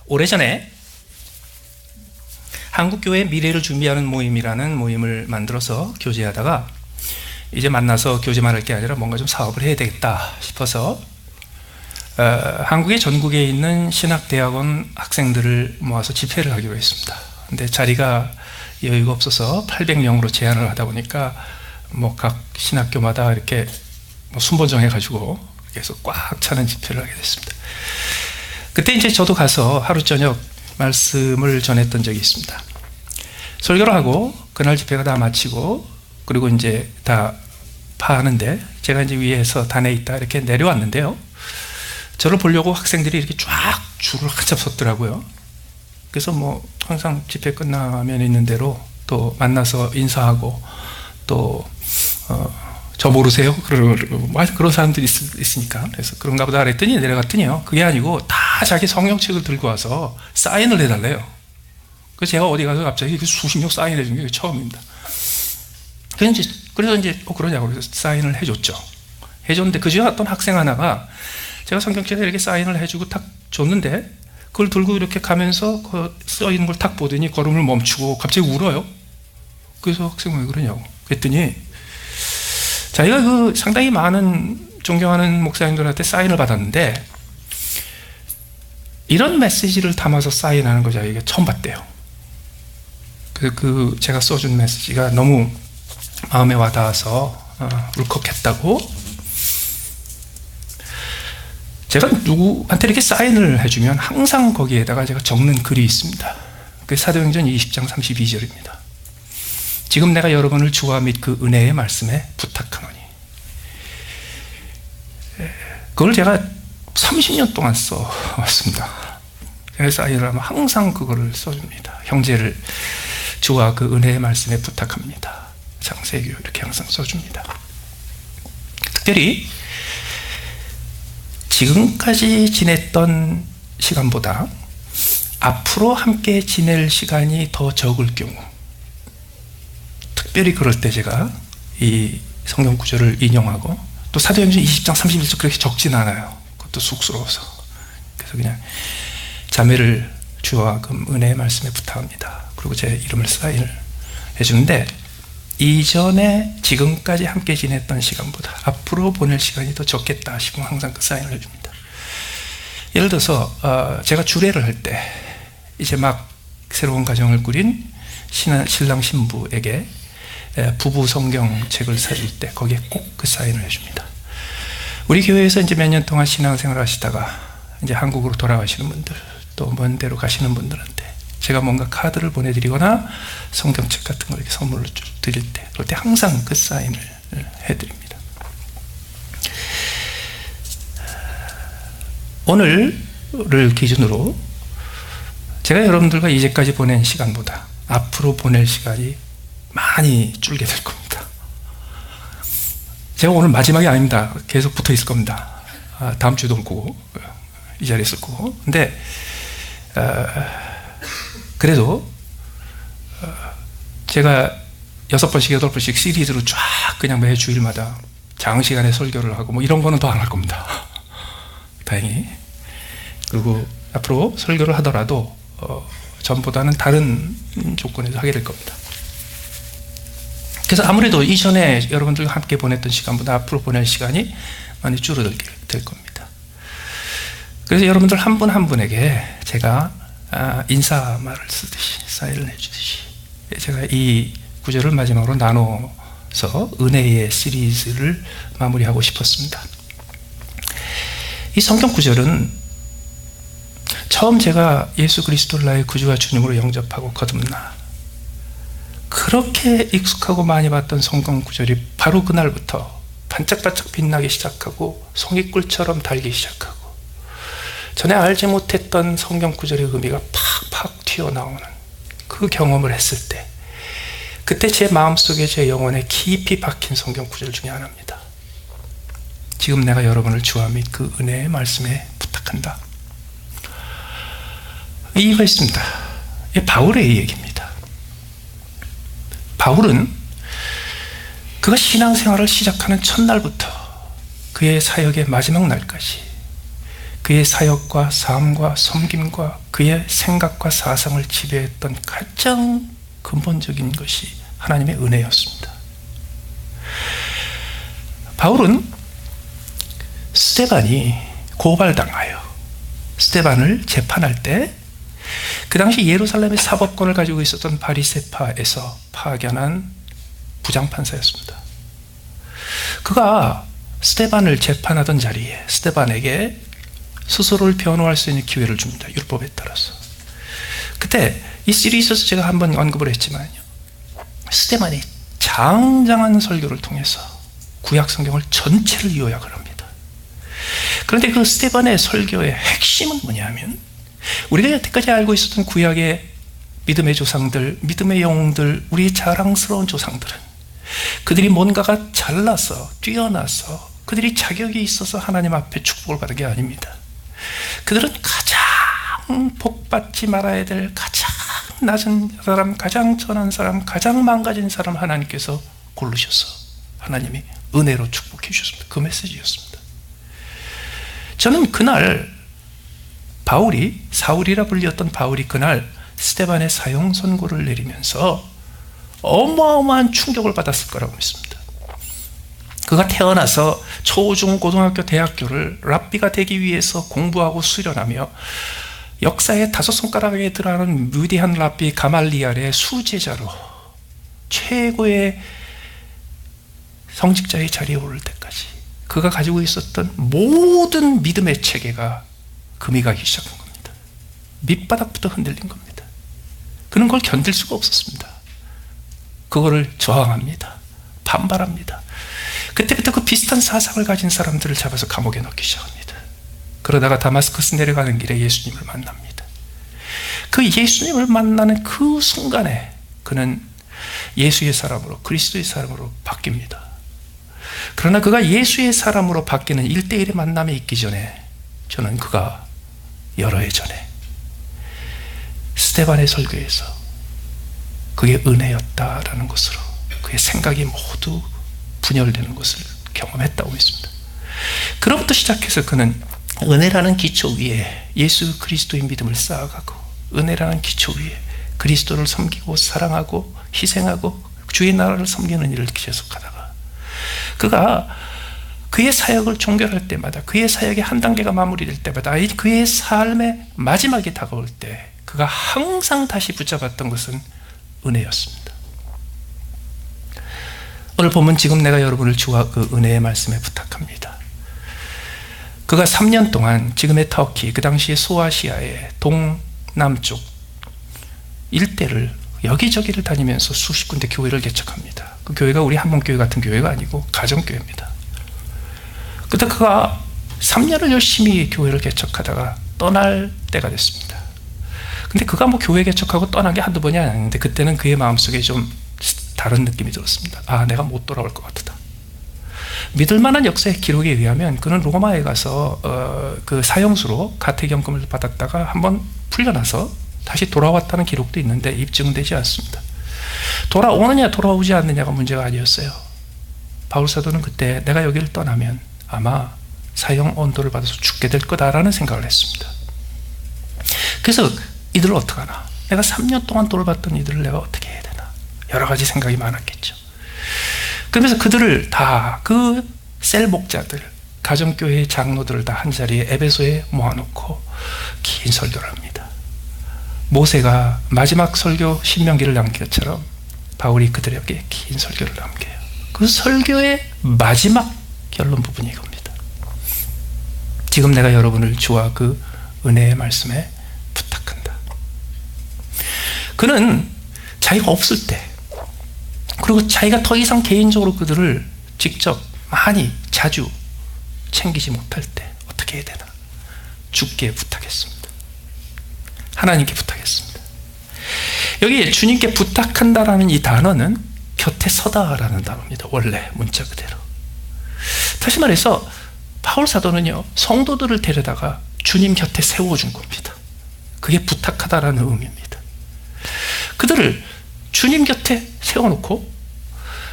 오래전에 한국교회 미래를 준비하는 모임이라는 모임을 만들어서 교제하다가 이제 만나서 교제만 할 게 아니라 뭔가 좀 사업을 해야 되겠다 싶어서 한국의 전국에 있는 신학대학원 학생들을 모아서 집회를 하기로 했습니다. 근데 자리가 여유가 없어서 800명으로 제한을 하다 보니까 뭐 각 신학교마다 이렇게 순번정 해가지고 계속 꽉 차는 집회를 하게 됐습니다. 그때 이제 저도 가서 하루 저녁 말씀을 전했던 적이 있습니다. 설교를 하고 그날 집회가 다 마치고 그리고 이제 다 파하는데 제가 이제 위에서 단에 있다 이렇게 내려왔는데요. 저를 보려고 학생들이 이렇게 쫙 줄을 한참 섰더라고요. 그래서 뭐 항상 집회 끝나면 있는 대로 또 만나서 인사하고 또 저 모르세요? 그런 사람들이 있으니까 그래서 그런가 보다 그랬더니 내려갔더니요. 그게 아니고 다 자기 성경책을 들고 와서 사인을 해달래요. 그래서 제가 어디 가서 갑자기 수십 명 사인해 준 게 처음입니다. 그래서 이제 그러냐고 그래서 사인을 해줬죠. 해줬는데 그 중에 어떤 학생 하나가 제가 성경책에 이렇게 사인을 해주고 탁 줬는데 그걸 들고 이렇게 가면서 그 써 있는 걸 탁 보더니 걸음을 멈추고 갑자기 울어요. 그래서 학생이 왜 그러냐고 그랬더니 자기가 그 상당히 많은 존경하는 목사님들한테 사인을 받았는데 이런 메시지를 담아서 사인하는 거 자기가 처음 봤대요. 그 제가 써준 메시지가 너무 마음에 와닿아서 울컥했다고. 제가 누구한테 이렇게 사인을 해주면 항상 거기에다가 제가 적는 글이 있습니다. 그게 사도행전 20장 32절입니다. 지금 내가 여러분을 주와 및 그 은혜의 말씀에 부탁하노니. 그걸 제가 30년 동안 써왔습니다. 사인을 하면 항상 그거를 써줍니다. 형제를 주와 그 은혜의 말씀에 부탁합니다. 장세교 이렇게 항상 써줍니다. 특별히 지금까지 지냈던 시간보다 앞으로 함께 지낼 시간이 더 적을 경우 특별히 그럴 때 제가 이 성경 구절을 인용하고 또 사도행전 20장 31절 그렇게 적진 않아요. 그것도 쑥스러워서. 그래서 그냥 자매를 주와 그 은혜의 말씀에 부탁합니다. 그리고 제 이름을 사인을 해주는데 이전에 지금까지 함께 지냈던 시간보다 앞으로 보낼 시간이 더 적겠다 싶으면 항상 그 사인을 해줍니다. 예를 들어서 제가 주례를 할 때 이제 막 새로운 가정을 꾸린 신랑 신부에게 부부 성경책을 사줄 때 거기에 꼭 그 사인을 해줍니다. 우리 교회에서 이제 몇 년 동안 신앙생활을 하시다가 이제 한국으로 돌아가시는 분들 또 먼 데로 가시는 분들한테 제가 뭔가 카드를 보내드리거나 성경책 같은 걸 이렇게 선물로 드릴 때 그럴 때 항상 그 사인을 해드립니다. 오늘을 기준으로 제가 여러분들과 이제까지 보낸 시간보다 앞으로 보낼 시간이 많이 줄게 될 겁니다. 제가 오늘 마지막이 아닙니다. 계속 붙어 있을 겁니다. 다음 주도 올 거고 이 자리에 있을 거고. 근데 그래도 제가 6번씩 8번씩 시리즈로 쫙 그냥 매 주일마다 장시간에 설교를 하고 뭐 이런 거는 더 안 할 겁니다. 다행히. 그리고 앞으로 설교를 하더라도 전보다는 다른 조건에서 하게 될 겁니다. 그래서 아무래도 이전에 여러분들과 함께 보냈던 시간보다 앞으로 보낼 시간이 많이 줄어들게 될 겁니다. 그래서 여러분들 한 분 한 분에게 제가 인사말을 쓰듯이 사인을 해주듯이 제가 이 구절을 마지막으로 나눠서 은혜의 시리즈를 마무리하고 싶었습니다. 이 성경 구절은 처음 제가 예수 그리스도를 나의 구주와 주님으로 영접하고 거듭나 그렇게 익숙하고 많이 봤던 성경 구절이 바로 그날부터 반짝반짝 빛나기 시작하고 송이꿀처럼 달기 시작하고 전에 알지 못했던 성경 구절의 의미가 팍팍 튀어나오는 그 경험을 했을 때 그때 제 마음속에 제 영혼에 깊이 박힌 성경 구절 중에 하나입니다. 지금 내가 여러분을 주와 및 그 은혜의 말씀에 부탁한다. 이유가 있습니다. 이게 바울의 얘기입니다. 바울은 그가 신앙생활을 시작하는 첫날부터 그의 사역의 마지막 날까지 그의 사역과 삶과 섬김과 그의 생각과 사상을 지배했던 가장 근본적인 것이 하나님의 은혜였습니다. 바울은 스데반이 고발당하여 스데반을 재판할 때 그 당시 예루살렘의 사법권을 가지고 있었던 바리새파에서 파견한 부장판사였습니다. 그가 스데반을 재판하던 자리에 스데반에게 스스로를 변호할 수 있는 기회를 줍니다. 율법에 따라서. 그때 이 시리즈에서 제가 한번 언급을 했지만요, 스데반이 장장한 설교를 통해서 구약 성경을 전체를 요약을 합니다. 그런데 그 스데반의 설교의 핵심은 뭐냐면, 우리가 여태까지 알고 있었던 구약의 믿음의 조상들, 믿음의 영웅들, 우리의 자랑스러운 조상들은 그들이 뭔가가 잘나서 뛰어나서 그들이 자격이 있어서 하나님 앞에 축복을 받은 게 아닙니다. 그들은 가장 복받지 말아야 될 가장 낮은 사람, 가장 천한 사람, 가장 망가진 사람 하나님께서 고르셔서 하나님이 은혜로 축복해 주셨습니다. 그 메시지였습니다. 저는 그날 바울이, 사울이라 불렸던 바울이 그날 스데반의 사형 선고를 내리면서 어마어마한 충격을 받았을 거라고 믿습니다. 그가 태어나서 초, 중, 고등학교, 대학교를 랍비가 되기 위해서 공부하고 수련하며 역사의 다섯 손가락에 들어가는 위대한 랍비 가말리알의 수제자로 최고의 성직자의 자리에 오를 때까지 그가 가지고 있었던 모든 믿음의 체계가 금이 가기 시작한 겁니다. 밑바닥부터 흔들린 겁니다. 그는 그걸 견딜 수가 없었습니다. 그거를 저항합니다. 반발합니다. 그때부터 그 비슷한 사상을 가진 사람들을 잡아서 감옥에 넣기 시작합니다. 그러다가 다마스커스 내려가는 길에 예수님을 만납니다. 그 예수님을 만나는 그 순간에 그는 예수의 사람으로, 그리스도의 사람으로 바뀝니다. 그러나 그가 예수의 사람으로 바뀌는 1대1의 만남이 있기 전에 저는 그가 여러 해 전에 스데반의 설교에서 그게 은혜였다라는 것으로 그의 생각이 모두 분열되는 것을 경험했다고 믿습니다. 그로부터 시작해서 그는 은혜라는 기초 위에 예수 그리스도의 믿음을 쌓아가고, 은혜라는 기초 위에 그리스도를 섬기고 사랑하고 희생하고 주의 나라를 섬기는 일을 계속하다가 그가 그의 사역을 종결할 때마다, 그의 사역의 한 단계가 마무리될 때마다, 그의 삶의 마지막이 다가올 때 그가 항상 다시 붙잡았던 것은 은혜였습니다. 오늘 보면 지금 내가 여러분을 주와 그 은혜의 말씀에 부탁합니다. 그가 3년 동안 지금의 터키, 그 당시의 소아시아의 동남쪽 일대를 여기저기를 다니면서 수십 군데 교회를 개척합니다. 그 교회가 우리 한문교회 같은 교회가 아니고 가정교회입니다. 그때 그가 3년을 열심히 교회를 개척하다가 떠날 때가 됐습니다. 근데 그가 뭐 교회 개척하고 떠난 게 한두 번이 아니었는데 그때는 그의 마음속에 좀 다른 느낌이 들었습니다. 아, 내가 못 돌아올 것 같다. 믿을 만한 역사의 기록에 의하면 그는 로마에 가서 그 사형수로 가택연금을 받았다가 한번 풀려나서 다시 돌아왔다는 기록도 있는데 입증되지 않습니다. 돌아오느냐 돌아오지 않느냐가 문제가 아니었어요. 바울 사도는 그때 내가 여기를 떠나면 아마 사형 언도를 받아서 죽게 될 거다라는 생각을 했습니다. 그래서 이들을 어떡하나, 내가 3년 동안 돌봤던 이들을 내가 어떻게 해야 되나, 여러 가지 생각이 많았겠죠. 그러면서 그들을 다, 그 셀 목자들, 가정교회의 장로들을 다 한자리에 에베소에 모아놓고 긴 설교를 합니다. 모세가 마지막 설교 신명기를 남긴 것처럼 바울이 그들에게 긴 설교를 남겨요. 그 설교의 마지막 결론 부분이 이겁니다. 지금 내가 여러분을 주와 그 은혜의 말씀에 부탁한다. 그는 자기가 없을 때, 그리고 자기가 더 이상 개인적으로 그들을 직접 많이 자주 챙기지 못할 때 어떻게 해야 되나, 주께 부탁했습니다. 하나님께 부탁했습니다. 여기 주님께 부탁한다라는 이 단어는 곁에 서다라는 단어입니다. 원래 문자 그대로. 다시 말해서 바울 사도는요, 성도들을 데려다가 주님 곁에 세워준 겁니다. 그게 부탁하다라는 의미입니다. 그들을 주님 곁에 세워놓고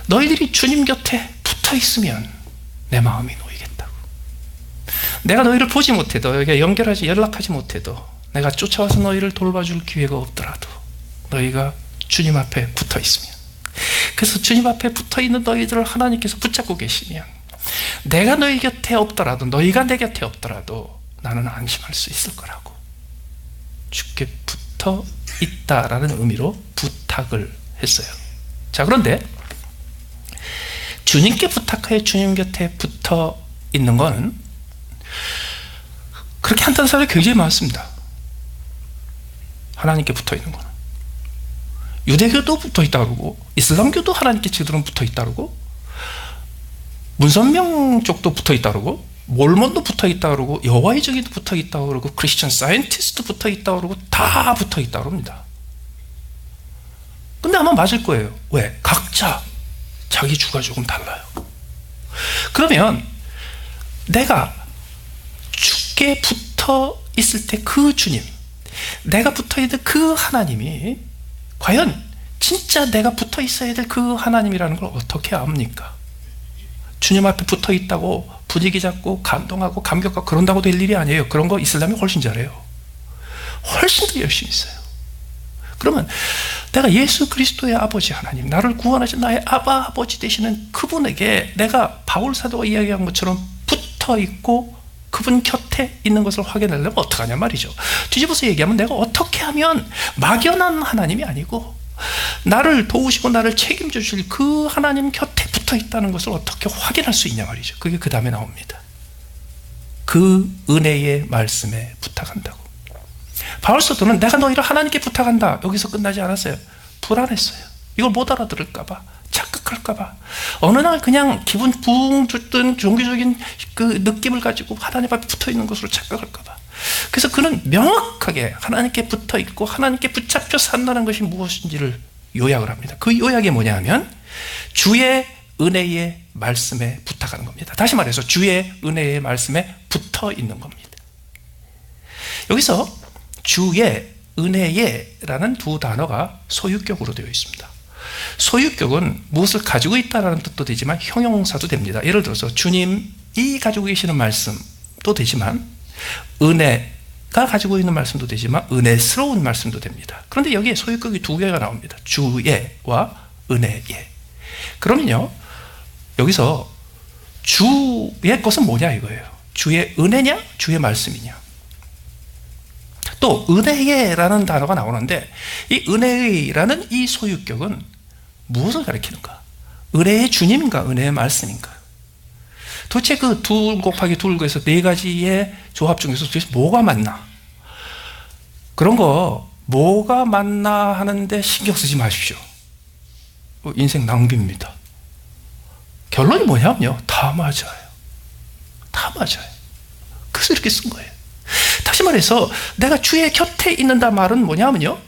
너희들이 주님 곁에 붙어 있으면 내 마음이 놓이겠다고. 내가 너희를 보지 못해도, 너희가 연락하지 못해도, 내가 쫓아와서 너희를 돌봐줄 기회가 없더라도 너희가 주님 앞에 붙어 있으면, 그래서 주님 앞에 붙어 있는 너희들을 하나님께서 붙잡고 계시면, 내가 너희 곁에 없더라도, 너희가 내 곁에 없더라도 나는 안심할 수 있을 거라고 주께 붙어 있다라는 의미로 부탁을 했어요. 자, 그런데 주님께 부탁하여 주님 곁에 붙어 있는 건 그렇게 한다는 사람이 굉장히 많습니다. 하나님께 붙어 있는 거는 유대교도 붙어 있다고 그러고, 이슬람교도 하나님께 제대로 붙어 있다고 그러고, 문선명 쪽도 붙어 있다고 그러고, 몰몬도 붙어 있다고 그러고, 여호와의 증인도 붙어 있다고 그러고, 크리스천 사이언티스트도 붙어 있다고 그러고, 다 붙어 있다고 합니다. 근데 아마 맞을 거예요. 왜? 각자 자기 주가 조금 달라요. 그러면 내가 주께 붙어 있을 때 그 주님, 내가 붙어 있는 그 하나님이 과연 진짜 내가 붙어 있어야 될 그 하나님이라는 걸 어떻게 압니까? 주님 앞에 붙어 있다고 분위기 잡고 감동하고 감격하고 그런다고 될 일이 아니에요. 그런 거 이슬람이 훨씬 잘해요. 훨씬 더 열심히 있어요. 그러면 내가 예수 그리스도의 아버지 하나님, 나를 구원하신 나의 아버지 되시는 그분에게 내가 바울 사도가 이야기한 것처럼 붙어 있고 그분 곁에 있는 것을 확인하려면 어떡하냐 말이죠. 뒤집어서 얘기하면 내가 어떻게 하면 막연한 하나님이 아니고 나를 도우시고 나를 책임져 주실 그 하나님 곁에 붙어 있다는 것을 어떻게 확인할 수 있냐 말이죠. 그게 그 다음에 나옵니다. 그 은혜의 말씀에 부탁한다고. 바울 사도는 내가 너희를 하나님께 부탁한다, 여기서 끝나지 않았어요. 불안했어요. 이걸 못 알아들을까 봐, 착각할까 봐, 어느 날 그냥 기분 붕 든 종교적인 그 느낌을 가지고 하나님 앞에 붙어 있는 것으로 착각할까 봐. 그래서 그는 명확하게 하나님께 붙어 있고 하나님께 붙잡혀 산다는 것이 무엇인지를 요약을 합니다. 그 요약이 뭐냐 하면 주의 은혜의 말씀에 부탁하는 겁니다. 다시 말해서 주의 은혜의 말씀에 붙어 있는 겁니다. 여기서 주의, 은혜의 라는 두 단어가 소유격으로 되어 있습니다. 소유격은 무엇을 가지고 있다는 뜻도 되지만 형용사도 됩니다. 예를 들어서 주님이 가지고 계시는 말씀도 되지만, 은혜가 가지고 있는 말씀도 되지만 은혜스러운 말씀도 됩니다. 그런데 여기에 소유격이 두 개가 나옵니다. 주의와 은혜의. 그러면요, 여기서 주의 것은 뭐냐 이거예요. 주의 은혜냐 주의 말씀이냐. 또 은혜의라는 단어가 나오는데, 이 은혜의라는 이 소유격은 무엇을 가리키는가? 은혜의 주님인가 은혜의 말씀인가? 도대체 그 2 곱하기 2에서 4가지의 조합 중에서 도대체 뭐가 맞나? 그런 거 뭐가 맞나 하는데 신경 쓰지 마십시오. 인생 낭비입니다. 결론이 뭐냐면요, 다 맞아요. 다 맞아요. 그래서 이렇게 쓴 거예요. 다시 말해서 내가 주의 곁에 있는다 말은 뭐냐면요,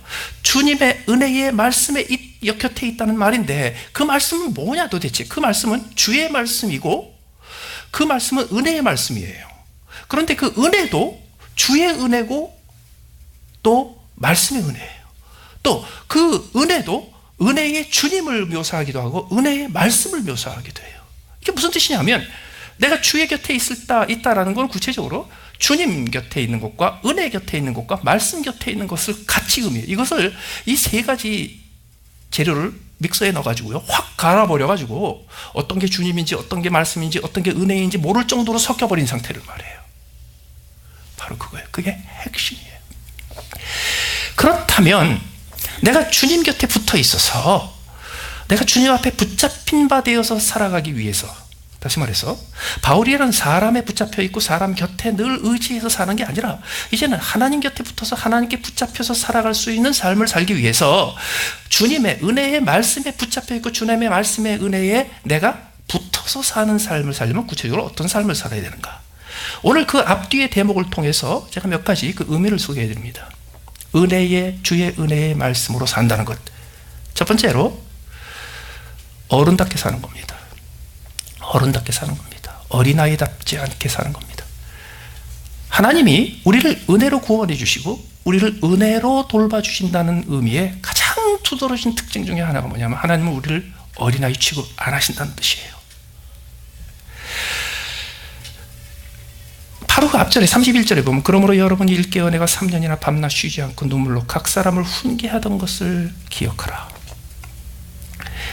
주님의 은혜의 말씀에 곁에 있다는 말인데, 그 말씀은 뭐냐 도대체? 그 말씀은 주의 말씀이고 그 말씀은 은혜의 말씀이에요. 그런데 그 은혜도 주의 은혜고 또 말씀의 은혜예요. 또 그 은혜도 은혜의 주님을 묘사하기도 하고 은혜의 말씀을 묘사하기도 해요. 이게 무슨 뜻이냐면, 내가 주의 곁에 있다라는 건 구체적으로 주님 곁에 있는 것과 은혜 곁에 있는 것과 말씀 곁에 있는 것을 같이 의미해요. 이것을 이 3가지 재료를 믹서에 넣어가지고요, 확 갈아버려가지고 어떤 게 주님인지 어떤 게 말씀인지 어떤 게 은혜인지 모를 정도로 섞여버린 상태를 말해요. 바로 그거예요. 그게 핵심이에요. 그렇다면 내가 주님 곁에 붙어 있어서 내가 주님 앞에 붙잡힌 바 되어서 살아가기 위해서, 다시 말해서 바울이라는 사람에 붙잡혀 있고 사람 곁에 늘 의지해서 사는 게 아니라 이제는 하나님 곁에 붙어서 하나님께 붙잡혀서 살아갈 수 있는 삶을 살기 위해서 주님의 은혜의 말씀에 붙잡혀 있고 주님의 말씀의 은혜에 내가 붙어서 사는 삶을 살려면 구체적으로 어떤 삶을 살아야 되는가? 오늘 그 앞뒤의 대목을 통해서 제가 몇 가지 그 의미를 소개해 드립니다. 은혜의, 주의 은혜의 말씀으로 산다는 것. 첫 번째로 어른답게 사는 겁니다. 어른답게 사는 겁니다. 어린아이답지 않게 사는 겁니다. 하나님이 우리를 은혜로 구원해 주시고 우리를 은혜로 돌봐주신다는 의미의 가장 두드러진 특징 중에 하나가 뭐냐면, 하나님은 우리를 어린아이 취급 안 하신다는 뜻이에요. 바로 그 앞절에 31절에 보면 그러므로 여러분이 일깨어 내가 3년이나 밤낮 쉬지 않고 눈물로 각 사람을 훈계하던 것을 기억하라.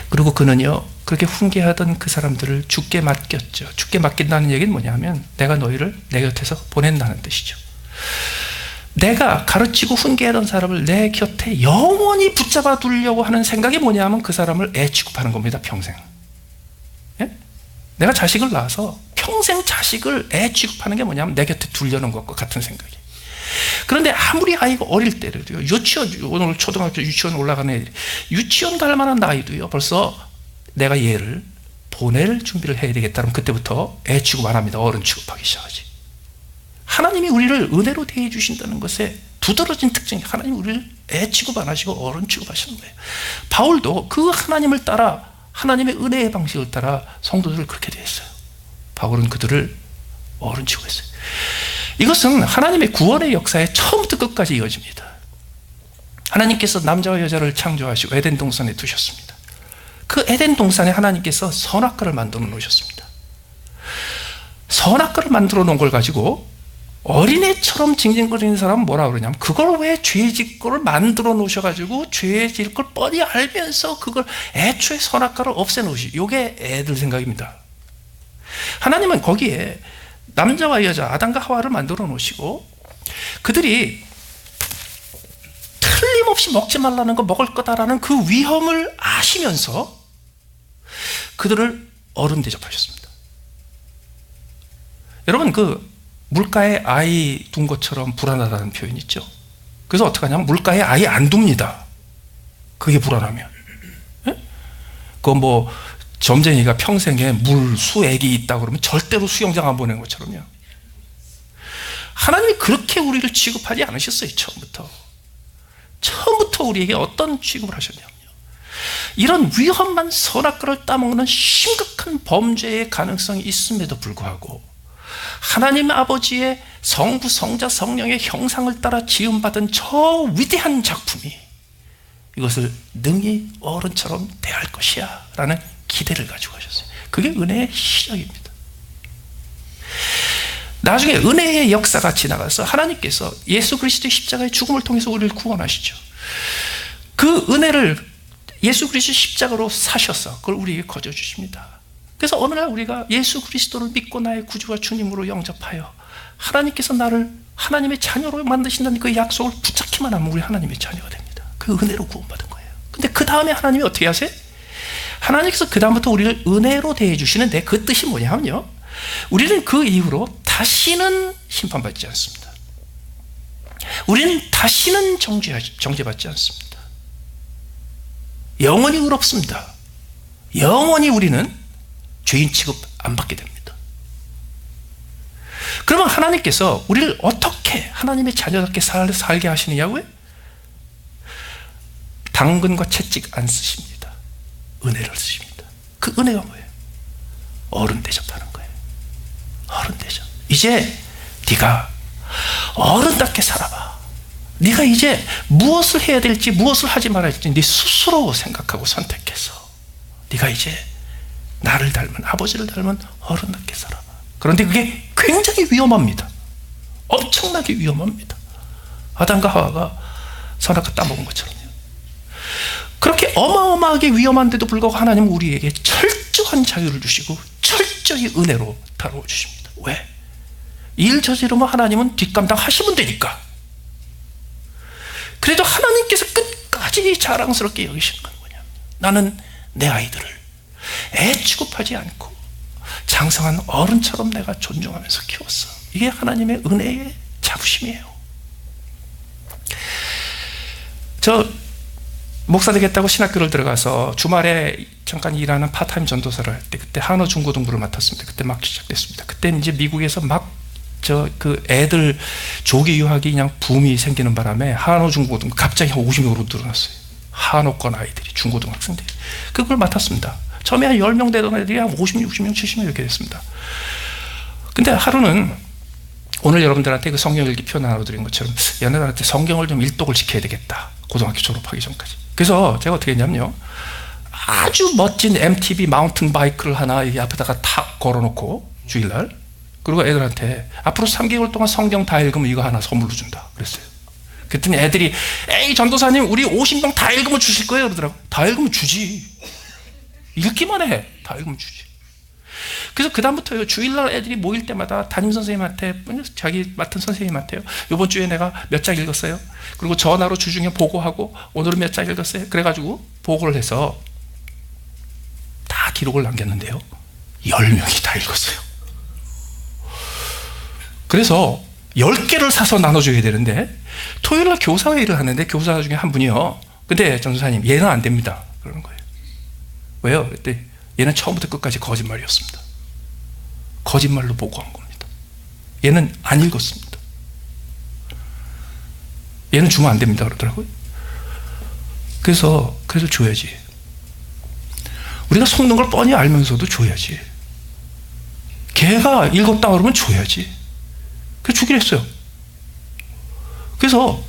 그리고 그는요 그렇게 훈계하던 그 사람들을 주께 맡겼죠. 주께 맡긴다는 얘기는 뭐냐면 내가 너희를 내 곁에서 보낸다는 뜻이죠. 내가 가르치고 훈계하던 사람을 내 곁에 영원히 붙잡아 두려고 하는 생각이 뭐냐면 그 사람을 애 취급하는 겁니다. 평생. 예? 내가 자식을 낳아서 평생 자식을 애 취급하는 게 뭐냐면 내 곁에 두려는 것과 같은 생각이. 그런데 아무리 아이가 어릴 때라도요, 유치원, 오늘 초등학교 유치원 올라가는 애들이 유치원 갈 만한 나이도요 벌써 내가 얘를 보낼 준비를 해야 되겠다 그러면 그때부터 애 취급 안 합니다. 어른 취급하기 시작하지. 하나님이 우리를 은혜로 대해 주신다는 것에 두드러진 특징이 하나님이 우리를 애 취급 안 하시고 어른 취급하시는 거예요. 바울도 그 하나님을 따라 하나님의 은혜의 방식을 따라 성도들을 그렇게 대했어요. 바울은 그들을 어른 취급했어요. 이것은 하나님의 구원의 역사에 처음부터 끝까지 이어집니다. 하나님께서 남자와 여자를 창조하시고 에덴 동산에 두셨습니다. 그 에덴 동산에 하나님께서 선악과를 만들어 놓으셨습니다. 선악과를 만들어 놓은 걸 가지고 어린애처럼 징징거리는 사람은 뭐라 그러냐면 그걸 왜 죄질 거를 만들어 놓으셔가지고 죄질 걸 뻔히 알면서 그걸 애초에 선악과를 없애 놓으시. 이게 애들 생각입니다. 하나님은 거기에 남자와 여자 아담과 하와를 만들어 놓으시고 그들이 틀림없이 먹지 말라는 거 먹을 거다라는 그 위험을 아시면서 그들을 어른 대접하셨습니다. 여러분 그 물가에 아이 둔 것처럼 불안하다는 표현 있죠. 그래서 어떻게 하냐면 물가에 아이 안 둡니다. 그게 불안하면. 그건 뭐 점쟁이가 평생에 물 수액이 있다 그러면 절대로 수영장 안 보내는 것처럼요. 하나님이 그렇게 우리를 취급하지 않으셨어요. 처음부터 우리에게 어떤 취급을 하셨냐면요, 이런 위험한 선악과를 따먹는 심각한 범죄의 가능성이 있음에도 불구하고 하나님 아버지의 성부, 성자, 성령의 형상을 따라 지음받은 저 위대한 작품이 이것을 능히 어른처럼 대할 것이야 라는 기대를 가지고 가셨어요. 그게 은혜의 시작입니다. 나중에 은혜의 역사가 지나가서 하나님께서 예수 그리스도의 십자가의 죽음을 통해서 우리를 구원하시죠. 그 은혜를 예수 그리스도의 십자가로 사셔서 그걸 우리에게 거저 주십니다. 그래서 어느 날 우리가 예수 그리스도를 믿고 나의 구주와 주님으로 영접하여 하나님께서 나를 하나님의 자녀로 만드신다는 그 약속을 붙잡기만 하면 우리 하나님의 자녀가 됩니다. 그 은혜로 구원받은 거예요. 근데 그 다음에 하나님이 어떻게 하세요? 하나님께서 그 다음부터 우리를 은혜로 대해 주시는데 그 뜻이 뭐냐면요, 우리는 그 이후로 다시는 심판받지 않습니다. 우리는 다시는 정죄받지 않습니다. 영원히 의롭습니다. 영원히 우리는 죄인 취급 안 받게 됩니다. 그러면 하나님께서 우리를 어떻게 하나님의 자녀답게 살게 하시느냐고요? 당근과 채찍 안 쓰십니다. 은혜를 쓰십니다. 그 은혜가 뭐예요? 어른 대접하는 거예요. 어른 대접. 이제 네가 어른답게 살아봐. 네가 이제 무엇을 해야 될지 무엇을 하지 말아야 될지 네 스스로 생각하고 선택해서 네가 이제 나를 닮은 아버지를 닮은 어른답게 살아봐. 그런데 그게 굉장히 위험합니다. 엄청나게 위험합니다. 아담과 하와가 선악과 따먹은 것처럼요. 그렇게 어마어마하게 위험한데도 불구하고 하나님은 우리에게 철저한 자유를 주시고 철저히 은혜로 다루어 주십니다. 왜? 일 저지르면 하나님은 뒷감당 하시면 되니까. 그래도 하나님께서 끝까지 자랑스럽게 여기시는 건 뭐냐, 나는 내 아이들을 애 취급하지 않고 장성한 어른처럼 내가 존중하면서 키웠어. 이게 하나님의 은혜의 자부심이에요. 저 목사 되겠다고 신학교를 들어가서 주말에 잠깐 일하는 파타임 전도사를 할 때 그때 한어 중고등부를 맡았습니다. 그때 막 시작됐습니다. 그때 이제 미국에서 막 그 애들 조기 유학이 그냥 붐이 생기는 바람에 한어 중고등부 갑자기 한 50명으로 늘어났어요. 한어권 아이들이, 중고등학생들이. 그걸 맡았습니다. 처음에 한 10명 되던 애들이 한 50, 60명, 70명 이렇게 됐습니다. 근데 하루는 오늘 여러분들한테 그 성경 읽기 표현 나눠드린 것처럼 얘네들한테 성경을 좀 일독을 지켜야 되겠다. 고등학교 졸업하기 전까지. 그래서 제가 어떻게 했냐면요, 아주 멋진 MTB 마운틴 바이크를 하나 이 앞에다가 탁 걸어놓고 주일날 그리고 애들한테 앞으로 3개월 동안 성경 다 읽으면 이거 하나 선물로 준다 그랬어요. 그랬더니 애들이 에이 전도사님 우리 50명 다 읽으면 주실 거예요 그러더라고. 다 읽으면 주지. 읽기만 해. 다 읽으면 주지. 그래서 그 다음부터요 주일날 애들이 모일 때마다 담임 선생님한테 자기 맡은 선생님한테요 이번 주에 내가 몇 장 읽었어요. 그리고 전화로 주중에 보고하고 오늘은 몇 장 읽었어요. 그래가지고 보고를 해서 다 기록을 남겼는데요 10명이 다 읽었어요. 그래서 10개를 사서 나눠줘야 되는데 토요일날 교사회의를 하는데 교사 중에 한 분이요 근데 전도사님 얘는 안 됩니다 그러는 거예요. 왜요? 그랬더니 얘는 처음부터 끝까지 거짓말이었습니다. 거짓말로 보고한 겁니다. 얘는 안 읽었습니다. 얘는 주면 안 됩니다 그러더라고요. 그래서 줘야지. 우리가 속는 걸 뻔히 알면서도 줘야지. 걔가 읽었다 그러면 줘야지. 그래서 주기로 했어요. 그래서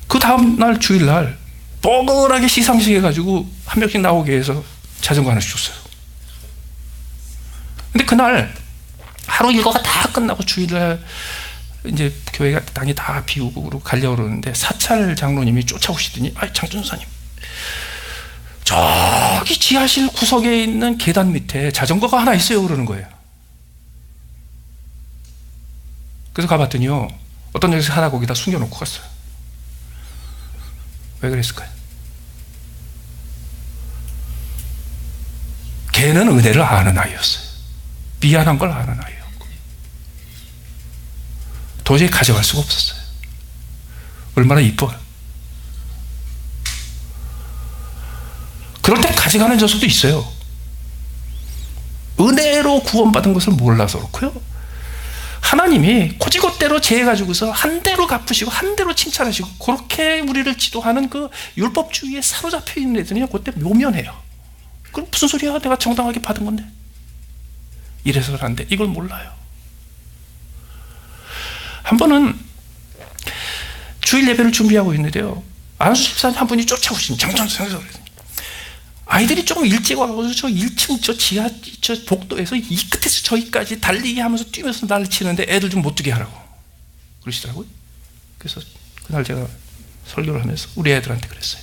그 다음날 주일날 뻐근하게 시상식 해가지고 한 명씩 나오게 해서 자전거 하나씩 줬어요. 근데 그날 하루 일과가 다 끝나고 주일날 이제 교회가 땅이 다 비우고 그러고 가려고 그러는데 사찰 장로님이 쫓아오시더니 장전사님 저기 지하실 구석에 있는 계단 밑에 자전거가 하나 있어요 그러는 거예요. 그래서 가봤더니요 어떤 녀석이 하나 거기다 숨겨놓고 갔어요. 왜 그랬을까요? 걔는 은혜를 아는 아이였어요. 미안한 걸 아는 아이였고 도저히 가져갈 수가 없었어요. 얼마나 이뻐요. 그럴 때 가져가는 녀석도 있어요. 은혜로 구원받은 것을 몰라서 그렇고요. 하나님이 고지고대로 재해가지고서 한 대로 갚으시고 한 대로 칭찬하시고 그렇게 우리를 지도하는 그 율법주의에 사로잡혀 있는 애들은요 그때 묘면해요. 그럼 무슨 소리야? 내가 정당하게 받은 건데. 이래서는 안 돼. 이걸 몰라요. 한 번은 주일 예배를 준비하고 있는데요 안수 집사님 한 분이 쫓아오신 장전선에서 아이들이 조금 일찍 와서 저 1층 저 지하 저 복도에서 이 끝에서 저기까지 달리기 하면서 뛰면서 난리 치는데 애들 좀 못 뛰게 하라고 그러시더라고요. 그래서 그날 제가 설교를 하면서 우리 애들한테 그랬어요.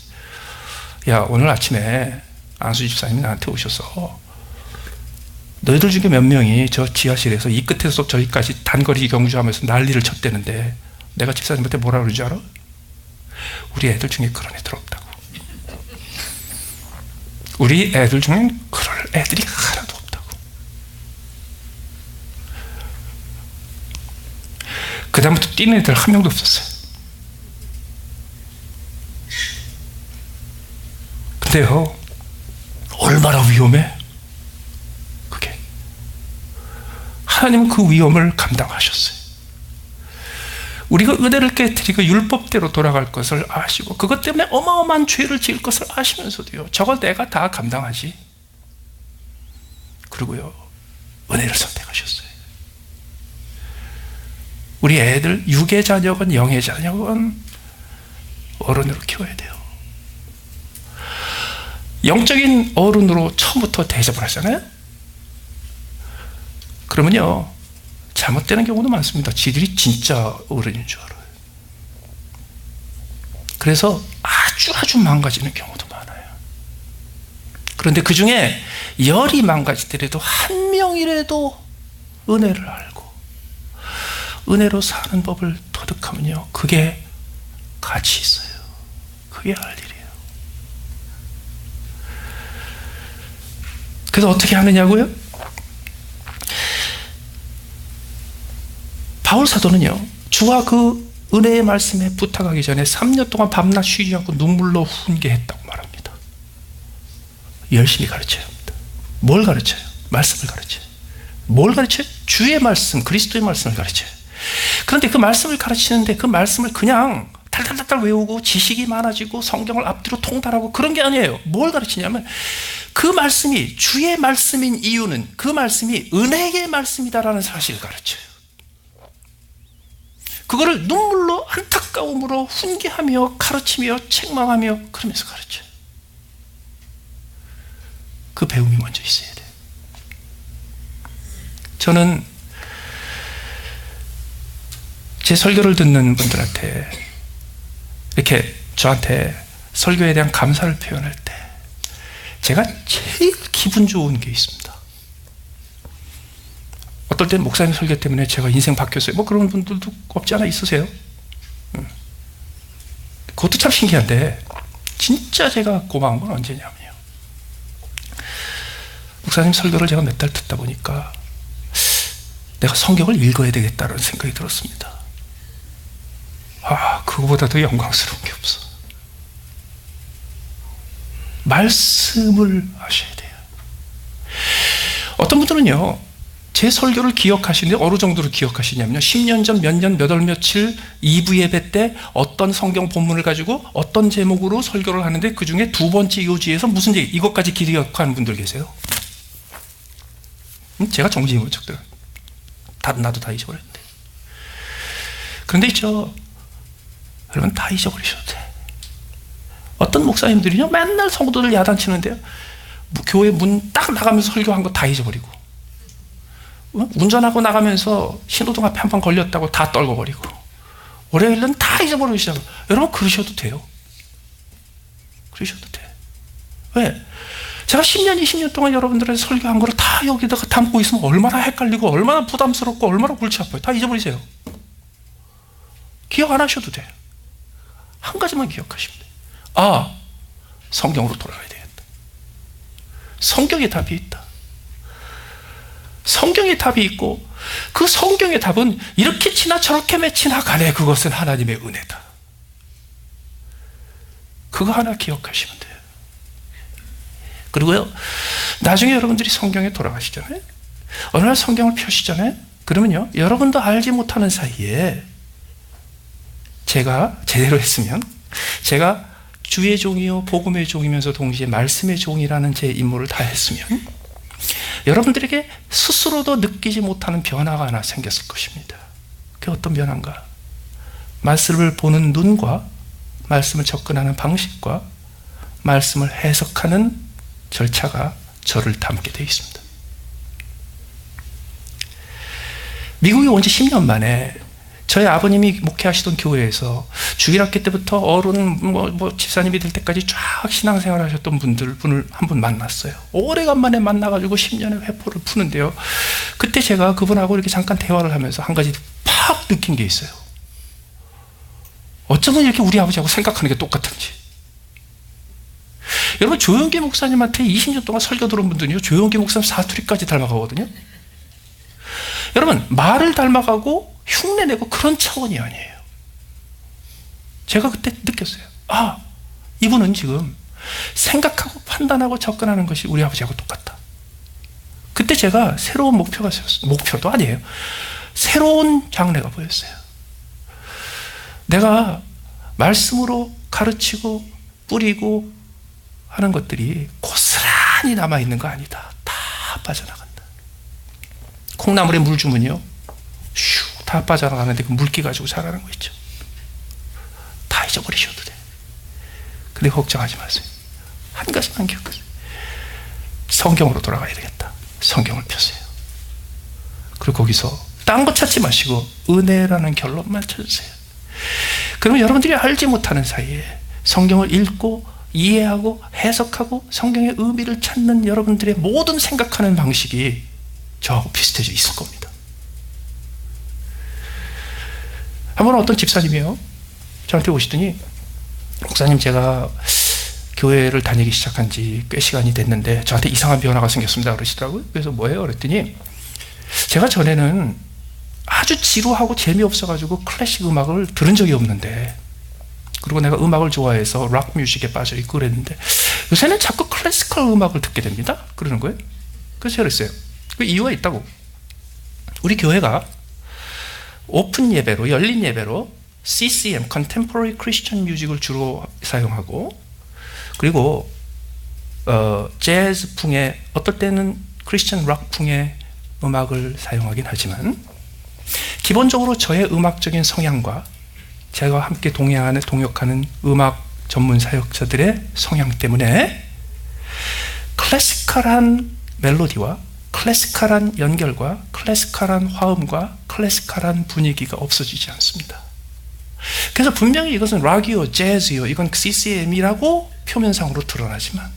야 오늘 아침에 안수 집사님이 나한테 오셔서 너희들 중에 몇 명이 저 지하실에서 이 끝에서 저기까지 단거리 경주하면서 난리를 쳤대는데 내가 집사님한테 뭐라 그러는 줄 알아? 우리 애들 중에 그런 애들 없다고. 우리 애들 중엔 그럴 애들이 하나도 없다고. 그 다음부터 뛰는 애들 한 명도 없었어요. 근데요 얼마나 위험해? 그게 하나님은 그 위험을 감당하셨어요. 우리가 은혜를 깨뜨리고 율법대로 돌아갈 것을 아시고 그것 때문에 어마어마한 죄를 지을 것을 아시면서도요 저걸 내가 다 감당하지. 그리고요 은혜를 선택하셨어요. 우리 애들 육의 자녀건 영의 자녀건 어른으로 키워야 돼요. 영적인 어른으로 처음부터 대접을 하잖아요. 그러면요 잘못되는 경우도 많습니다. 지들이 진짜 어른인 줄 알아요. 그래서 아주 망가지는 경우도 많아요. 그런데 그 중에 열이 망가지더라도 한 명이라도 은혜를 알고 은혜로 사는 법을 터득하면요 그게 가치 있어요. 그게 할 일이에요. 그래서 어떻게 하느냐고요? 바울 사도는요 주와 그 은혜의 말씀에 부탁하기 전에 3년 동안 밤낮 쉬지 않고 눈물로 훈계했다고 말합니다. 열심히 가르쳐야 합니다. 뭘 가르쳐요? 말씀을 가르쳐요. 뭘 가르쳐요? 주의 말씀, 그리스도의 말씀을 가르쳐요. 그런데 그 말씀을 가르치는데 그 말씀을 그냥 달달달달 외우고 지식이 많아지고 성경을 앞뒤로 통달하고 그런 게 아니에요. 뭘 가르치냐면 그 말씀이 주의 말씀인 이유는 그 말씀이 은혜의 말씀이다라는 사실을 가르쳐요. 그거를 눈물로 안타까움으로 훈계하며 가르치며 책망하며 그러면서 가르쳐요. 그 배움이 먼저 있어야 돼요. 저는 제 설교를 듣는 분들한테 이렇게 저한테 설교에 대한 감사를 표현할 때 제가 제일 기분 좋은 게 있습니다. 어떨 땐 목사님 설교 때문에 제가 인생 바뀌었어요. 뭐 그런 분들도 없지 않아 있으세요. 그것도 참 신기한데 진짜 제가 고마운 건 언제냐면요. 목사님 설교를 제가 몇 달 듣다 보니까 내가 성경을 읽어야 되겠다는 생각이 들었습니다. 그거보다 더 영광스러운 게 없어. 말씀을 하셔야 돼요. 어떤 분들은요, 제 설교를 기억하시는데 어느 정도로 기억하시냐면요, 10년 전 몇 년 몇 월 며칠 2부 예배 때 어떤 성경 본문을 가지고 어떤 제목으로 설교를 하는데 그 중에 두 번째 요지에서 무슨 얘기, 이것까지 기억하는 분들 계세요. 제가 정신이 못 척들. 나도 다 잊어버렸는데. 그런데 있죠, 여러분, 다 잊어버리셔도 돼. 어떤 목사님들이요, 맨날 성도들 야단치는데요, 교회 문 딱 나가면서 설교한 거 다 잊어버리고, 운전하고 나가면서 신호등 앞에 한 번 걸렸다고 다 떨궈버리고, 월요일은 다 잊어버리기 시작하고. 여러분, 그러셔도 돼요. 그러셔도 돼. 왜? 제가 10년, 20년 동안 여러분들한테 설교한 거를 다 여기다가 담고 있으면 얼마나 헷갈리고 얼마나 부담스럽고 얼마나 골치 아파요. 다 잊어버리세요. 기억 안 하셔도 돼요. 한 가지만 기억하시면 돼요. 성경으로 돌아가야 되겠다. 성경에 답이 있다. 성경에 답이 있고, 그 성경의 답은 이렇게 지나 저렇게 맺히나가네. 그것은 하나님의 은혜다. 그거 하나 기억하시면 돼요. 그리고요, 나중에 여러분들이 성경에 돌아가시잖아요. 어느 날 성경을 펴시잖아요. 그러면요, 여러분도 알지 못하는 사이에 제가 제대로 했으면, 제가 주의 종이요 복음의 종이면서 동시에 말씀의 종이라는 제 임무를 다 했으면 여러분들에게 스스로도 느끼지 못하는 변화가 하나 생겼을 것입니다. 그게 어떤 변화인가? 말씀을 보는 눈과 말씀을 접근하는 방식과 말씀을 해석하는 절차가 저를 닮게 되어 있습니다. 미국에 온 지 10년 만에 저희 아버님이 목회하시던 교회에서 주일학교 때부터 어른 집사님이 될 때까지 쫙 신앙생활 하셨던 분을 한 분 만났어요. 오래간만에 만나가지고 10년의 회포를 푸는데요, 그때 제가 그분하고 이렇게 잠깐 대화를 하면서 한 가지 팍 느낀 게 있어요. 어쩌면 이렇게 우리 아버지하고 생각하는 게 똑같은지. 여러분, 조영기 목사님한테 20년 동안 설교 들은 분들은요, 조영기 목사님 사투리까지 닮아가거든요. 여러분, 말을 닮아가고 흉내내고 그런 차원이 아니에요. 제가 그때 느꼈어요. 이분은 지금 생각하고 판단하고 접근하는 것이 우리 아버지하고 똑같다. 그때 제가 새로운 목표가 생겼어요. 목표도 아니에요. 새로운 장래가 보였어요. 내가 말씀으로 가르치고 뿌리고 하는 것들이 고스란히 남아있는 거 아니다. 다 빠져나간다. 콩나물에 물 주면요, 다 빠져나가는데 그 물기 가지고 자라는 거 있죠. 다 잊어버리셔도 돼. 근데 걱정하지 마세요. 한 가지만 기억하세요. 성경으로 돌아가야 되겠다. 성경을 펴세요. 그리고 거기서 딴 거 찾지 마시고 은혜라는 결론만 찾으세요. 그러면 여러분들이 알지 못하는 사이에 성경을 읽고 이해하고 해석하고 성경의 의미를 찾는 여러분들의 모든 생각하는 방식이 저하고 비슷해져 있을 겁니다. 한번 어떤 집사님이요, 저한테 오시더니, 목사님, 제가 교회를 다니기 시작한 지 꽤 시간이 됐는데 저한테 이상한 변화가 생겼습니다 그러시더라고요. 그래서 뭐예요? 그랬더니, 제가 전에는 아주 지루하고 재미없어가지고 클래식 음악을 들은 적이 없는데, 그리고 내가 음악을 좋아해서 락 뮤직에 빠져있고 그랬는데, 요새는 자꾸 클래시컬 음악을 듣게 됩니다 그러는 거예요. 그래서 제가 그랬어요. 그 이유가 있다고. 우리 교회가 오픈 예배로, 열린 예배로 CCM, Contemporary Christian Music을 주로 사용하고, 그리고 재즈풍의, 어떨 때는 크리스천 락풍의 음악을 사용하긴 하지만, 기본적으로 저의 음악적인 성향과 제가 함께 동역하는 음악 전문 사역자들의 성향 때문에 클래시컬한 멜로디와 클래시컬한 연결과 클래시컬한 화음과 클래시컬한 분위기가 없어지지 않습니다. 그래서 분명히 이것은 락이요, 재즈요, 이건 CCM이라고 표면상으로 드러나지만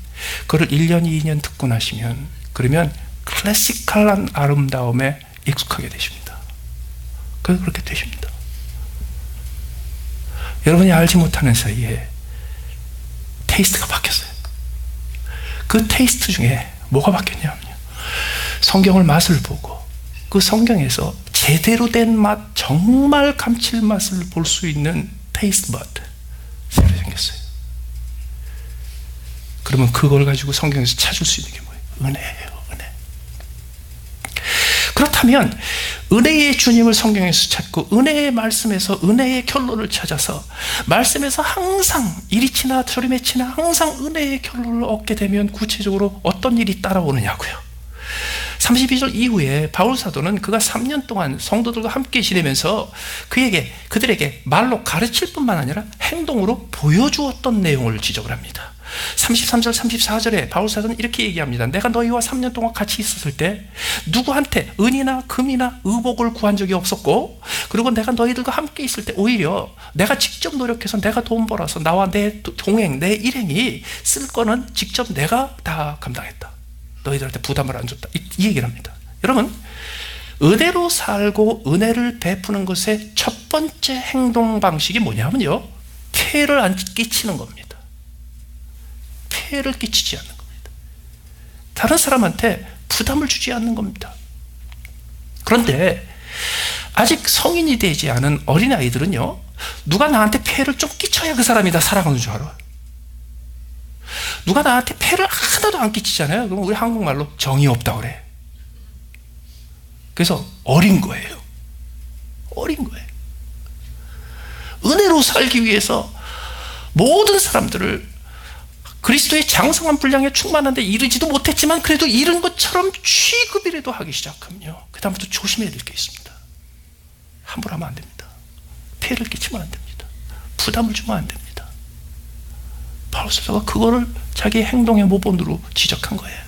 그걸 1년, 2년 듣고 나시면 그러면 클래시컬한 아름다움에 익숙하게 되십니다. 그렇게 되십니다. 여러분이 알지 못하는 사이에 테이스트가 바뀌었어요. 그 테이스트 중에 뭐가 바뀌었냐면요, 성경을 맛을 보고 그 성경에서 제대로 된 맛, 정말 감칠맛을 볼 수 있는 테이스트 버드 새로 생겼어요. 그러면 그걸 가지고 성경에서 찾을 수 있는 게 뭐예요? 은혜예요. 은혜. 그렇다면 은혜의 주님을 성경에서 찾고 은혜의 말씀에서 은혜의 결론을 찾아서 말씀에서 항상 이리 치나 저리 매치나 항상 은혜의 결론을 얻게 되면 구체적으로 어떤 일이 따라오느냐고요. 32절 이후에 바울 사도는 그가 3년 동안 성도들과 함께 지내면서 그들에게 말로 가르칠 뿐만 아니라 행동으로 보여주었던 내용을 지적을 합니다. 33절 34절에 바울 사도는 이렇게 얘기합니다. 내가 너희와 3년 동안 같이 있었을 때 누구한테 은이나 금이나 의복을 구한 적이 없었고, 그리고 내가 너희들과 함께 있을 때 오히려 내가 직접 노력해서 내가 돈 벌어서 나와 내 동행, 내 일행이 쓸 거는 직접 내가 다 감당했다. 너희들한테 부담을 안 줬다. 이 얘기를 합니다. 여러분, 은혜로 살고 은혜를 베푸는 것의 첫 번째 행동 방식이 뭐냐면요, 폐를 안 끼치는 겁니다. 폐를 끼치지 않는 겁니다. 다른 사람한테 부담을 주지 않는 겁니다. 그런데 아직 성인이 되지 않은 어린아이들은요, 누가 나한테 폐를 좀 끼쳐야 그 사람이 다 사랑하는 줄 알아요. 누가 나한테 폐를 하나도 안 끼치잖아요. 그럼 우리 한국말로 정이 없다 그래. 그래서 어린 거예요. 어린 거예요. 은혜로 살기 위해서 모든 사람들을 그리스도의 장성한 분량에 충만한데 이르지도 못했지만 그래도 이른 것처럼 취급이라도 하기 시작하면요, 그 다음부터 조심해야 될 게 있습니다. 함부로 하면 안 됩니다. 폐를 끼치면 안 됩니다. 부담을 주면 안 됩니다. 바울 사도가 그거를 자기 행동의 모본으로 지적한 거예요.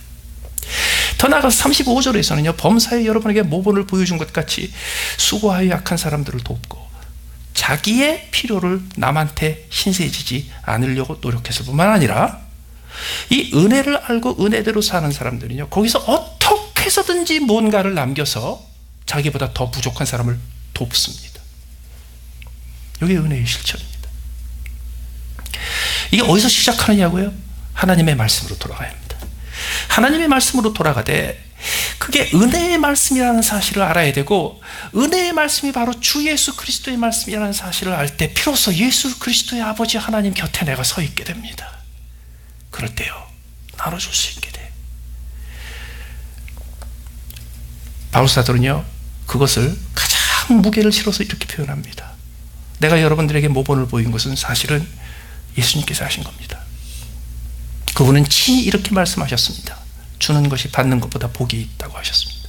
더 나아가서 35절에서는요, 범사에 여러분에게 모본을 보여준 것 같이 수고하여 약한 사람들을 돕고 자기의 필요를 남한테 신세지지 않으려고 노력했을 뿐만 아니라 이 은혜를 알고 은혜대로 사는 사람들은요, 거기서 어떻게 해서든지 뭔가를 남겨서 자기보다 더 부족한 사람을 돕습니다. 이게 은혜의 실천입니다. 이게 어디서 시작하느냐고요? 하나님의 말씀으로 돌아가야 합니다. 하나님의 말씀으로 돌아가되 그게 은혜의 말씀이라는 사실을 알아야 되고, 은혜의 말씀이 바로 주 예수 그리스도의 말씀이라는 사실을 알 때 비로소 예수 그리스도의 아버지 하나님 곁에 내가 서 있게 됩니다. 그럴 때요, 나눠줄 수 있게 돼. 바울 사도는요, 그것을 가장 무게를 실어서 이렇게 표현합니다. 내가 여러분들에게 모본을 보인 것은 사실은 예수님께서 하신 겁니다. 그분은 친히 이렇게 말씀하셨습니다. 주는 것이 받는 것보다 복이 있다고 하셨습니다.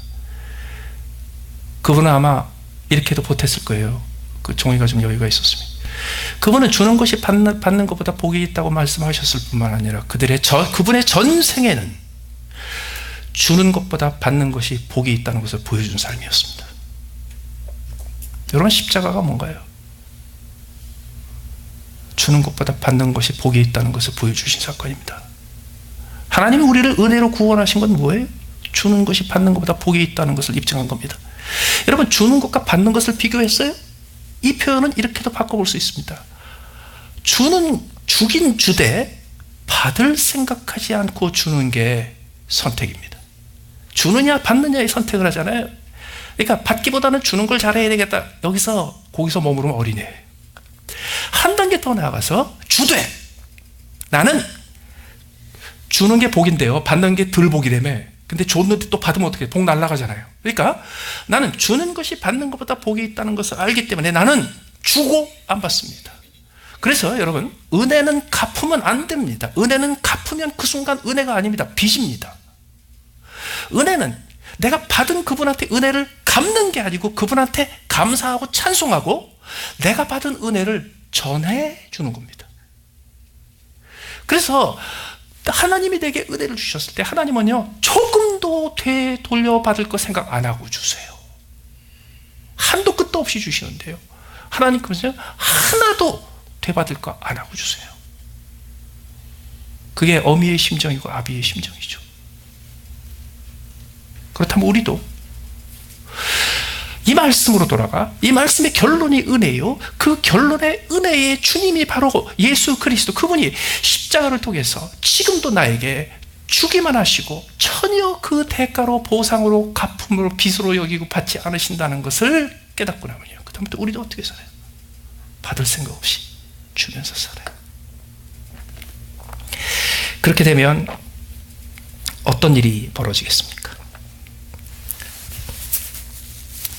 그분은 아마 이렇게도 보탰을 거예요. 그 종이가 좀 여유가 있었으면. 그분은 주는 것이 받는 것보다 복이 있다고 말씀하셨을 뿐만 아니라 그분의 전생에는 주는 것보다 받는 것이 복이 있다는 것을 보여준 삶이었습니다. 여러분, 십자가가 뭔가요? 주는 것보다 받는 것이 복이 있다는 것을 보여주신 사건입니다. 하나님이 우리를 은혜로 구원하신 건 뭐예요? 주는 것이 받는 것보다 복이 있다는 것을 입증한 겁니다. 여러분, 주는 것과 받는 것을 비교했어요? 이 표현은 이렇게도 바꿔볼 수 있습니다. 주긴 주되 받을 생각하지 않고 주는 게 선택입니다. 주느냐 받느냐의 선택을 하잖아요. 그러니까 받기보다는 주는 걸 잘해야 되겠다. 거기서 머무르면 어린애. 한 단계 더 나아가서 주되, 나는 주는 게 복인데요, 받는 게 덜 복이라며. 근데 줬는데 또 받으면 어떻게, 복 날아가잖아요. 그러니까 나는 주는 것이 받는 것보다 복이 있다는 것을 알기 때문에 나는 주고 안 받습니다. 그래서 여러분, 은혜는 갚으면 안 됩니다. 은혜는 갚으면 그 순간 은혜가 아닙니다. 빚입니다. 은혜는 내가 받은 그분한테 은혜를 갚는 게 아니고 그분한테 감사하고 찬송하고 내가 받은 은혜를 전해주는 겁니다. 그래서 하나님이 내게 은혜를 주셨을 때 하나님은요, 조금도 되돌려받을 거 생각 안 하고 주세요. 한도 끝도 없이 주시는데요, 하나님께서는 하나도 되받을 거 안 하고 주세요. 그게 어미의 심정이고 아비의 심정이죠. 그렇다면 우리도 이 말씀으로 돌아가, 이 말씀의 결론이 은혜요, 그 결론의 은혜의 주님이 바로 예수 그리스도, 그분이 십자가를 통해서 지금도 나에게 주기만 하시고 전혀 그 대가로 보상으로 갚음으로 빚으로 여기고 받지 않으신다는 것을 깨닫고 나면요, 그 다음부터 우리도 어떻게 살아요? 받을 생각 없이 주면서 살아요. 그렇게 되면 어떤 일이 벌어지겠습니까?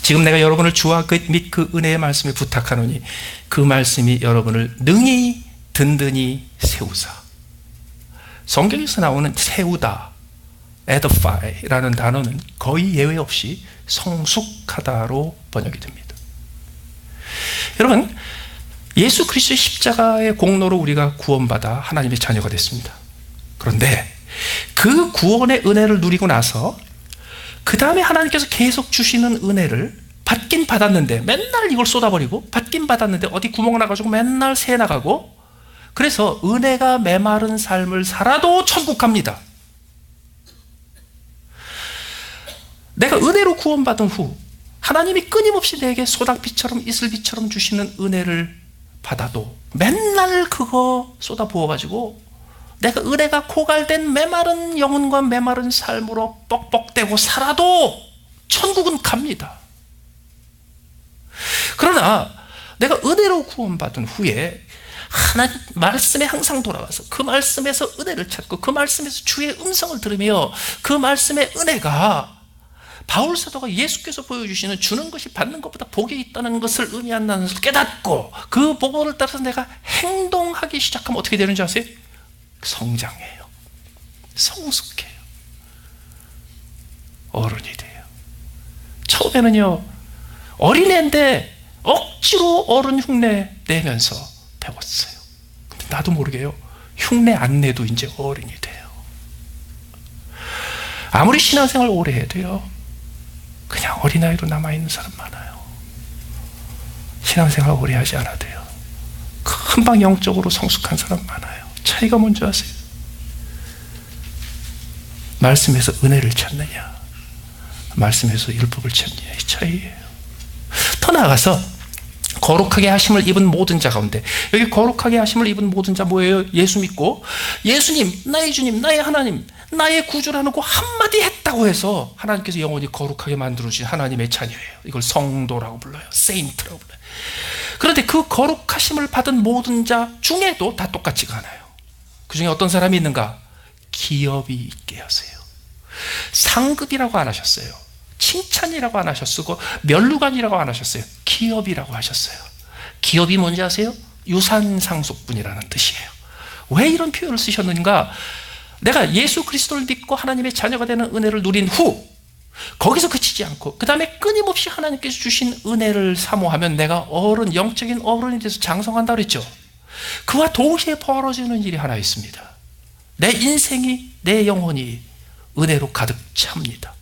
지금 내가 여러분을 주와 및 그 은혜의 말씀에 부탁하노니 그 말씀이 여러분을 능히 든든히 세우사. 성경에서 나오는 세우다, edify라는 단어는 거의 예외 없이 성숙하다로 번역이 됩니다. 여러분, 예수 그리스도의 십자가의 공로로 우리가 구원받아 하나님의 자녀가 됐습니다. 그런데 그 구원의 은혜를 누리고 나서 그 다음에 하나님께서 계속 주시는 은혜를 받긴 받았는데 맨날 이걸 쏟아버리고, 받긴 받았는데 어디 구멍 나가지고 맨날 새 나가고, 그래서 은혜가 메마른 삶을 살아도 천국 갑니다. 내가 은혜로 구원받은 후 하나님이 끊임없이 내게 소낙비처럼 이슬비처럼 주시는 은혜를 받아도 맨날 그거 쏟아 부어가지고 내가 은혜가 고갈된 메마른 영혼과 메마른 삶으로 뻑뻑대고 살아도 천국은 갑니다. 그러나 내가 은혜로 구원받은 후에 하나님 말씀에 항상 돌아와서 그 말씀에서 은혜를 찾고 그 말씀에서 주의 음성을 들으며 그 말씀의 은혜가 바울 사도가 예수께서 보여주시는 주는 것이 받는 것보다 복이 있다는 것을 의미한다는 것을 깨닫고 그 복을 따라서 내가 행동하기 시작하면 어떻게 되는 줄 아세요? 성장해요. 성숙해요. 어른이 돼요. 처음에는요, 어린애인데 억지로 어른 흉내 내면서 배웠어요. 근데 나도 모르게요, 흉내 안 내도 이제 어른이 돼요. 아무리 신앙생활 오래 해도요, 그냥 어린아이로 남아있는 사람 많아요. 신앙생활 오래 하지 않아도요, 금방 영적으로 성숙한 사람 많아요. 차이가 뭔지 아세요? 말씀에서 은혜를 찾느냐, 말씀에서 율법을 찾느냐, 이 차이예요. 더 나아가서 거룩하게 하심을 입은 모든 자 가운데, 여기 거룩하게 하심을 입은 모든 자 뭐예요? 예수 믿고 예수님, 나의 주님, 나의 하나님, 나의 구주라는 거 한마디 했다고 해서 하나님께서 영원히 거룩하게 만들어주신 하나님의 자녀예요. 이걸 성도라고 불러요. 세인트라고 불러요. 그런데 그 거룩하심을 받은 모든 자 중에도 다 똑같지가 않아요. 그 중에 어떤 사람이 있는가? 기업이 있게 하세요. 상급이라고 안 하셨어요. 칭찬이라고 안 하셨고 면류관이라고 안 하셨어요. 기업이라고 하셨어요. 기업이 뭔지 아세요? 유산상속분이라는 뜻이에요. 왜 이런 표현을 쓰셨는가? 내가 예수 그리스도를 믿고 하나님의 자녀가 되는 은혜를 누린 후 거기서 그치지 않고 그 다음에 끊임없이 하나님께서 주신 은혜를 사모하면 내가 어른, 영적인 어른이 돼서 장성한다 그랬죠. 그와 동시에 벌어지는 일이 하나 있습니다. 내 인생이, 내 영혼이 은혜로 가득 찹니다.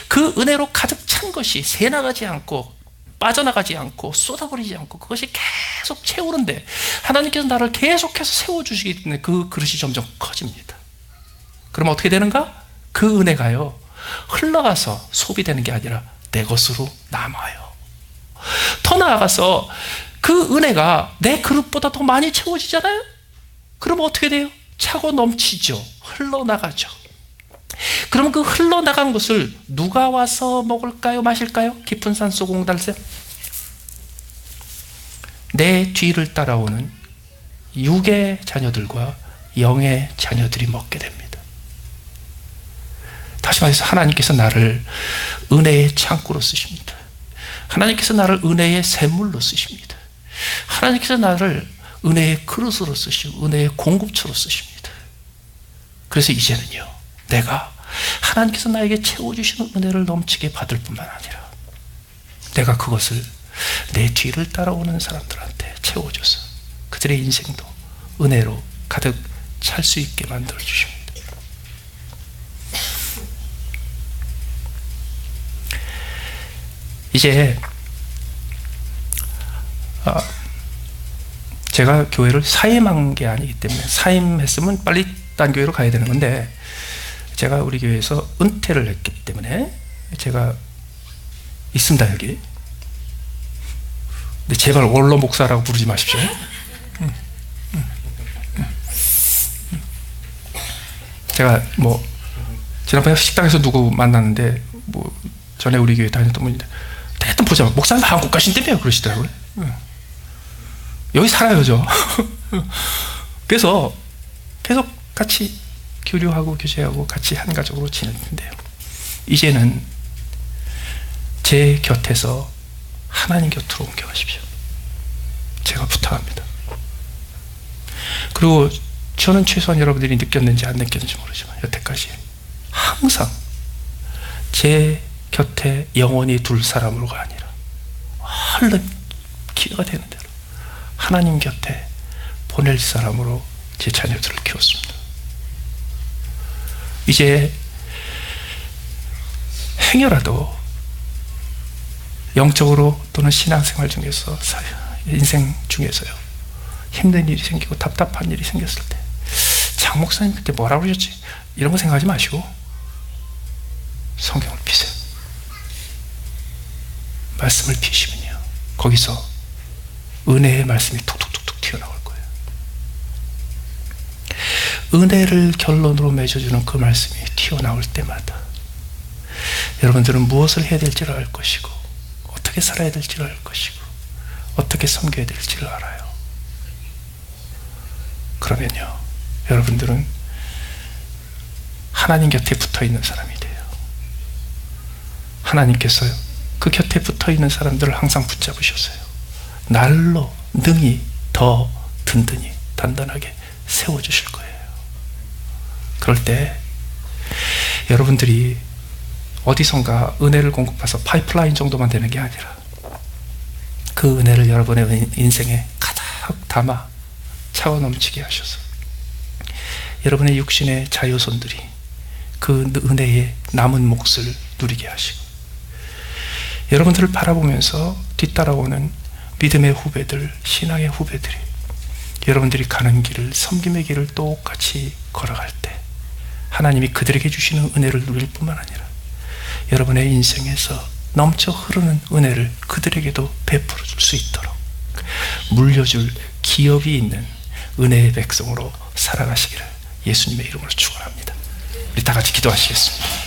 그 은혜로 가득 찬 것이 새나가지 않고 빠져나가지 않고 쏟아버리지 않고 그것이 계속 채우는데 하나님께서 나를 계속해서 세워주시기 때문에 그 그릇이 점점 커집니다. 그럼 어떻게 되는가? 그 은혜가요, 흘러가서 소비되는 게 아니라 내 것으로 남아요. 더 나아가서 그 은혜가 내 그릇보다 더 많이 채워지잖아요. 그럼 어떻게 돼요? 차고 넘치죠. 흘러나가죠. 그럼 그 흘러나간 것을 누가 와서 먹을까요? 마실까요? 깊은 산속 옹달새? 내 뒤를 따라오는 육의 자녀들과 영의 자녀들이 먹게 됩니다. 다시 말해서 하나님께서 나를 은혜의 창고로 쓰십니다. 하나님께서 나를 은혜의 샘물로 쓰십니다. 하나님께서 나를 은혜의 그릇으로 쓰시고 은혜의 공급처로 쓰십니다. 그래서 이제는요, 내가 하나님께서 나에게 채워주시는 은혜를 넘치게 받을 뿐만 아니라 내가 그것을 내 뒤를 따라오는 사람들한테 채워줘서 그들의 인생도 은혜로 가득 찰 수 있게 만들어 주십니다. 이제 제가 교회를 사임한 게 아니기 때문에, 사임했으면 빨리 딴 교회로 가야 되는 건데, 제가 우리 교회에서 은퇴를 했기 때문에 제가 있습니다, 여기. 근데 제발 원로 목사라고 부르지 마십시오. 제가 뭐 지난번에 식당에서 누구 만났는데, 뭐 전에 우리 교회 다녔던 분인데, 대뜸 보자마자 목사님 한국 가신다며 그러시더라고요. 여기 살아요, 저. 그래서 계속 같이 교류하고 교제하고 같이 한 가족으로 지냈는데요, 이제는 제 곁에서 하나님 곁으로 옮겨가십시오. 제가 부탁합니다. 그리고 저는 최소한 여러분들이 느꼈는지 안 느꼈는지 모르지만 여태까지 항상 제 곁에 영원히 둘 사람으로가 아니라 얼른 기회가 되는 대로 하나님 곁에 보낼 사람으로 제 자녀들을 키웠습니다. 이제 행여라도 영적으로 또는 신앙생활 중에서, 인생 중에서요, 힘든 일이 생기고 답답한 일이 생겼을 때, 장 목사님 그때 뭐라고 그러셨지? 이런 거 생각하지 마시고 성경을 피세요. 말씀을 피시면요, 거기서 은혜의 말씀이 톡톡톡톡 튀어나올 거예요. 은혜를 결론으로 맺어주는 그 말씀이 튀어나올 때마다 여러분들은 무엇을 해야 될지를 알 것이고, 어떻게 살아야 될지를 알 것이고, 어떻게 섬겨야 될지를 알아요. 그러면요, 여러분들은 하나님 곁에 붙어있는 사람이 돼요. 하나님께서요, 그 곁에 붙어있는 사람들을 항상 붙잡으셨어요. 날로 능히 더 든든히 단단하게 세워주실 거예요. 그럴 때 여러분들이 어디선가 은혜를 공급해서 파이프라인 정도만 되는 게 아니라 그 은혜를 여러분의 인생에 가득 담아 차고 넘치게 하셔서 여러분의 육신의 자유손들이 그 은혜의 남은 몫을 누리게 하시고, 여러분들을 바라보면서 뒤따라오는 믿음의 후배들, 신앙의 후배들이 여러분들이 가는 길을, 섬김의 길을 똑같이 걸어갈 때 하나님이 그들에게 주시는 은혜를 누릴 뿐만 아니라 여러분의 인생에서 넘쳐 흐르는 은혜를 그들에게도 베풀어 줄 수 있도록 물려줄 기업이 있는 은혜의 백성으로 살아가시기를 예수님의 이름으로 축원합니다. 우리 다 같이 기도하시겠습니다.